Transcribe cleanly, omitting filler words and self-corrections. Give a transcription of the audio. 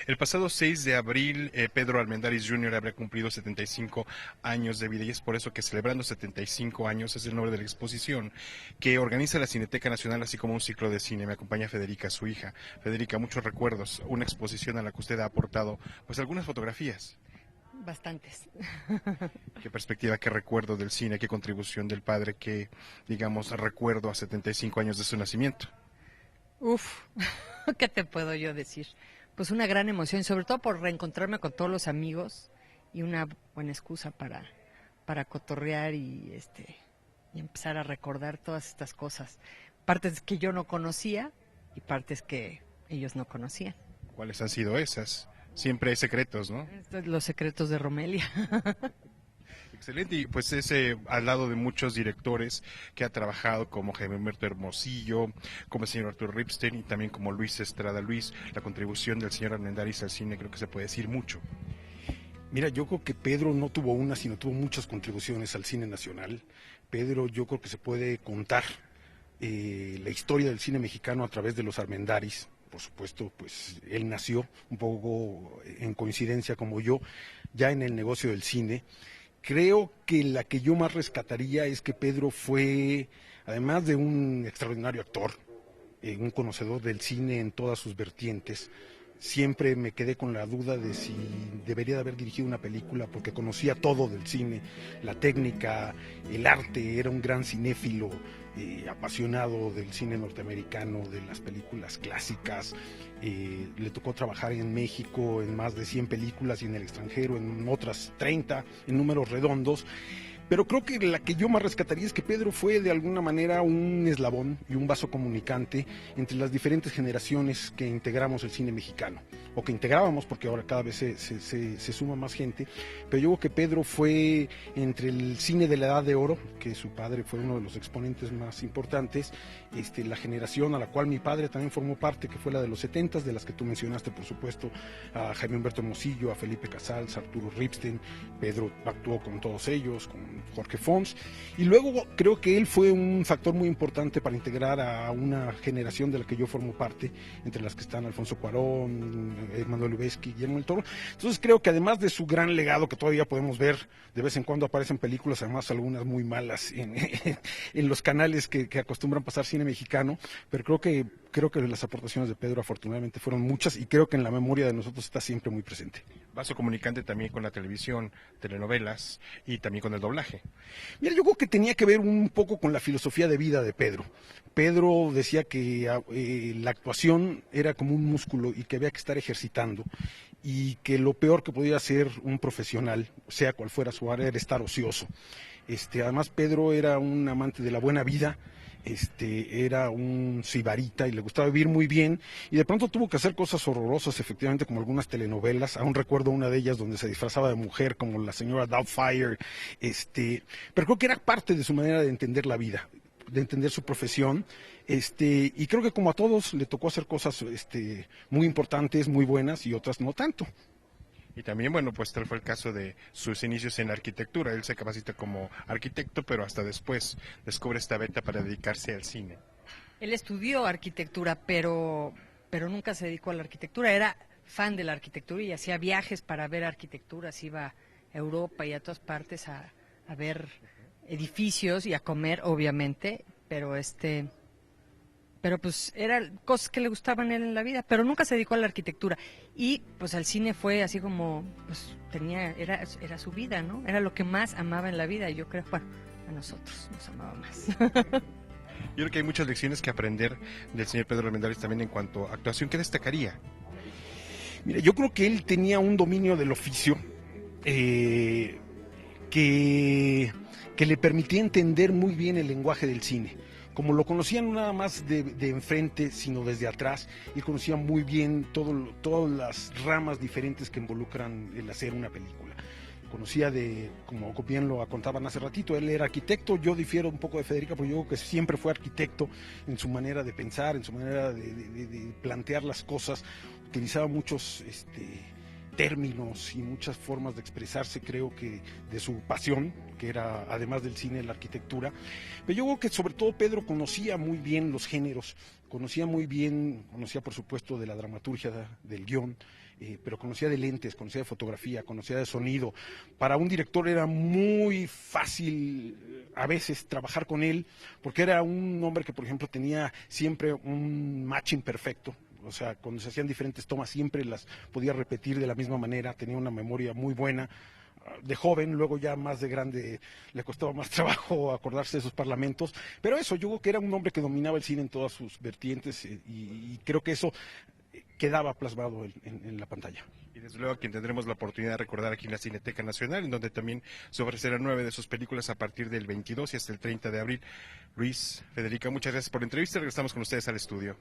El pasado 6 de abril, Pedro Armendáriz Jr. habrá cumplido 75 años de vida y es por eso que celebrando 75 años es el nombre de la exposición que organiza la Cineteca Nacional, así como un ciclo de cine. Me acompaña Federica, su hija. Federica, muchos recuerdos, una exposición a la que usted ha aportado pues algunas fotografías. Bastantes. ¿Qué perspectiva, qué recuerdo del cine, qué contribución del padre, qué, digamos, recuerdo a 75 años de su nacimiento? Uf, ¿qué te puedo yo decir? Pues una gran emoción, sobre todo por reencontrarme con todos los amigos y una buena excusa para cotorrear y empezar a recordar todas estas cosas. Partes que yo no conocía y partes que ellos no conocían. ¿Cuáles han sido esas? Siempre hay secretos, ¿no? Estos son los secretos de Romelia. Excelente, y pues es al lado de muchos directores que ha trabajado como Jaime Humberto Hermosillo, como el señor Arturo Ripstein y también como Luis Estrada. Luis, la contribución del señor Armendáriz al cine creo que se puede decir mucho. Mira, yo creo que Pedro no tuvo una, sino tuvo muchas contribuciones al cine nacional. Pedro, yo creo que se puede contar la historia del cine mexicano a través de los Armendáriz. Por supuesto, pues él nació un poco en coincidencia como yo, ya en el negocio del cine. Creo que la que yo más rescataría es que Pedro fue, además de un extraordinario actor, un conocedor del cine en todas sus vertientes. Siempre me quedé con la duda de si debería de haber dirigido una película porque conocía todo del cine, la técnica, el arte, era un gran cinéfilo, apasionado del cine norteamericano, de las películas clásicas. Le tocó trabajar en México en más de 100 películas y en el extranjero en otras 30, en números redondos. Pero creo que la que yo más rescataría es que Pedro fue de alguna manera un eslabón y un vaso comunicante entre las diferentes generaciones que integramos el cine mexicano, o que integrábamos porque ahora cada vez se suma más gente, pero yo creo que Pedro fue entre el cine de la Edad de Oro, que su padre fue uno de los exponentes más importantes, la generación a la cual mi padre también formó parte, que fue la de los 70s, de las que tú mencionaste, por supuesto, a Jaime Humberto Hermosillo, a Felipe Casals, a Arturo Ripstein. Pedro actuó con todos ellos, con Jorge Fons, y luego creo que él fue un factor muy importante para integrar a una generación de la que yo formo parte, entre las que están Alfonso Cuarón, Manuel Lubezki, Guillermo del Toro. Entonces creo que además de su gran legado, que todavía podemos ver, de vez en cuando aparecen películas, además algunas muy malas en los canales que acostumbran pasar cine mexicano, pero creo que las aportaciones de Pedro afortunadamente fueron muchas y creo que en la memoria de nosotros está siempre muy presente. Vaso comunicante también con la televisión, telenovelas y también con el doblaje. Mira, yo creo que tenía que ver un poco con la filosofía de vida de Pedro. Pedro decía que la actuación era como un músculo y que había que estar ejercitando, y que lo peor que podía hacer un profesional, sea cual fuera su área, era estar ocioso. Además, Pedro era un amante de la buena vida, era un sibarita y le gustaba vivir muy bien, y de pronto tuvo que hacer cosas horrorosas, efectivamente, como algunas telenovelas. Aún recuerdo una de ellas donde se disfrazaba de mujer, como la señora Doubtfire. Pero creo que era parte de su manera de entender la vida, de entender su profesión. Y creo que como a todos le tocó hacer cosas muy importantes, muy buenas, y otras no tanto. Y también, bueno, pues tal fue el caso de sus inicios en la arquitectura. Él se capacita como arquitecto, pero hasta después descubre esta beta para dedicarse al cine. Él estudió arquitectura, pero nunca se dedicó a la arquitectura. Era fan de la arquitectura y hacía viajes para ver arquitecturas. Iba a Europa y a todas partes a ver edificios y a comer, obviamente, pero pues eran cosas que le gustaban a él en la vida, pero nunca se dedicó a la arquitectura. Y pues al cine fue así como, pues era su vida, ¿no? Era lo que más amaba en la vida, y yo creo, bueno, a nosotros nos amaba más. Yo creo que hay muchas lecciones que aprender del señor Pedro Armendáriz también en cuanto a actuación. ¿Qué destacaría? Mira, yo creo que él tenía un dominio del oficio, que le permitía entender muy bien el lenguaje del cine. Como lo conocía no nada más de enfrente, sino desde atrás, y conocía muy bien todas las ramas diferentes que involucran el hacer una película. Conocía como bien lo contaban hace ratito, él era arquitecto. Yo difiero un poco de Federica, porque yo creo que siempre fue arquitecto en su manera de pensar, en su manera de plantear las cosas. Utilizaba muchos términos y muchas formas de expresarse, creo que de su pasión, que era además del cine, la arquitectura. Pero yo creo que sobre todo Pedro conocía muy bien los géneros, conocía por supuesto de la dramaturgia, del guión, pero conocía de lentes, conocía de fotografía, conocía de sonido. Para un director era muy fácil a veces trabajar con él, porque era un hombre que, por ejemplo, tenía siempre un matching perfecto. O sea, cuando se hacían diferentes tomas siempre las podía repetir de la misma manera, tenía una memoria muy buena. De joven, luego ya más de grande le costaba más trabajo acordarse de sus parlamentos, pero eso, yo creo que era un hombre que dominaba el cine en todas sus vertientes, y creo que eso quedaba plasmado en la pantalla. Y desde luego a quien tendremos la oportunidad de recordar aquí en la Cineteca Nacional, en donde también se ofrecerán 9 de sus películas a partir del 22 y hasta el 30 de abril. Luis, Federica, muchas gracias por la entrevista. Regresamos con ustedes al estudio.